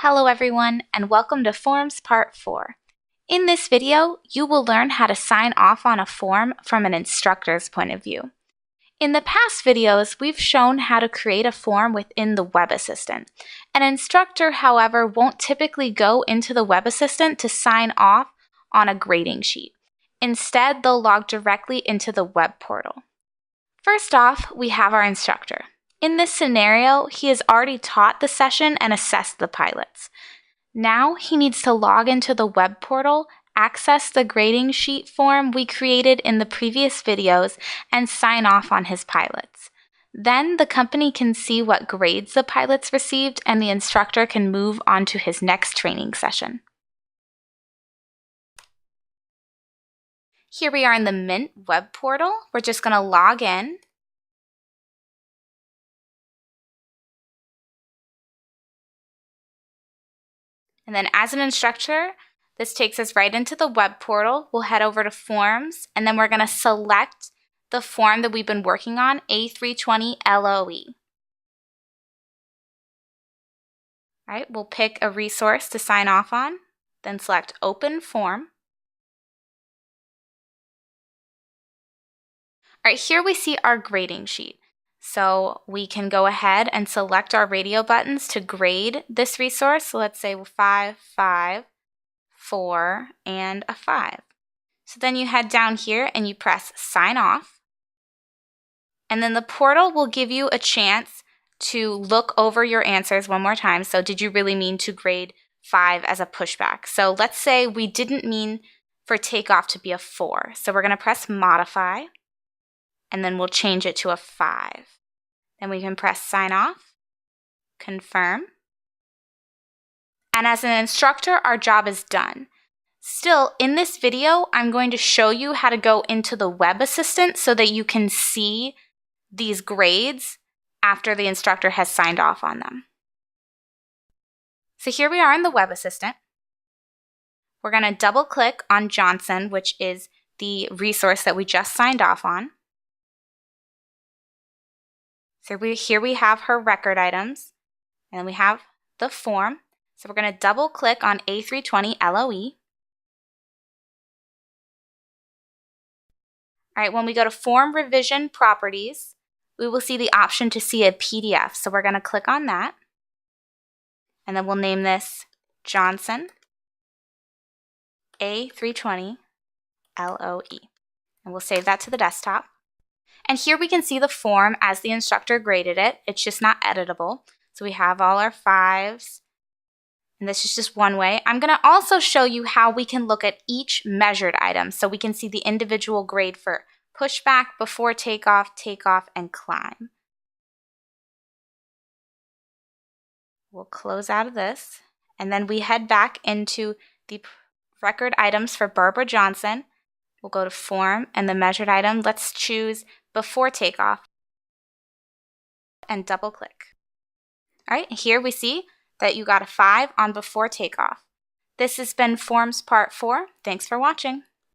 Hello everyone, and welcome to Forms Part 4. In this video, you will learn how to sign off on a form from an instructor's point of view. In the past videos, we've shown how to create a form within the Web Assistant. An instructor, however, won't typically go into the Web Assistant to sign off on a grading sheet. Instead, they'll log directly into the web portal. First off, we have our instructor. In this scenario, he has already taught the session and assessed the pilots. Now he needs to log into the web portal, access the grading sheet form we created in the previous videos, and sign off on his pilots. Then the company can see what grades the pilots received, and the instructor can move on to his next training session. Here we are in the Mint web portal. We're just going to log in. And then as an instructor, this takes us right into the web portal. We'll head over to Forms, and then we're going to select the form that we've been working on, A320 LOE. All right, we'll pick a resource to sign off on, then select Open Form. All right, here we see our grading sheet. So we can go ahead and select our radio buttons to grade this resource. So let's say 5, 5, 4, and a 5. So then you head down here and you press Sign Off. And then the portal will give you a chance to look over your answers one more time. So did you really mean to grade 5 as a pushback? So let's say we didn't mean for takeoff to be a 4. So we're going to press Modify, and then we'll change it to a 5. Then we can press Sign Off, Confirm. And as an instructor, our job is done. Still, in this video, I'm going to show you how to go into the Web Assistant so that you can see these grades after the instructor has signed off on them. So here we are in the Web Assistant. We're going to double click on Johnson, which is the resource that we just signed off on. So here we have her record items, and then we have the form. So we're going to double click on A320 LOE. All right, when we go to Form Revision Properties, we will see the option to see a PDF. So we're going to click on that, and then we'll name this Johnson A320 LOE. And we'll save that to the desktop. And here we can see the form as the instructor graded it. It's just not editable. So we have all our 5s. And this is just one way. I'm going to also show you how we can look at each measured item so we can see the individual grade for pushback, before takeoff, takeoff, and climb. We'll close out of this. And then we head back into the record items for Barbara Johnson. We'll go to Form and the measured item. Let's choose before takeoff and double click. All right, here we see that you got a 5 on before takeoff. This has been Forms Part 4. Thanks for watching.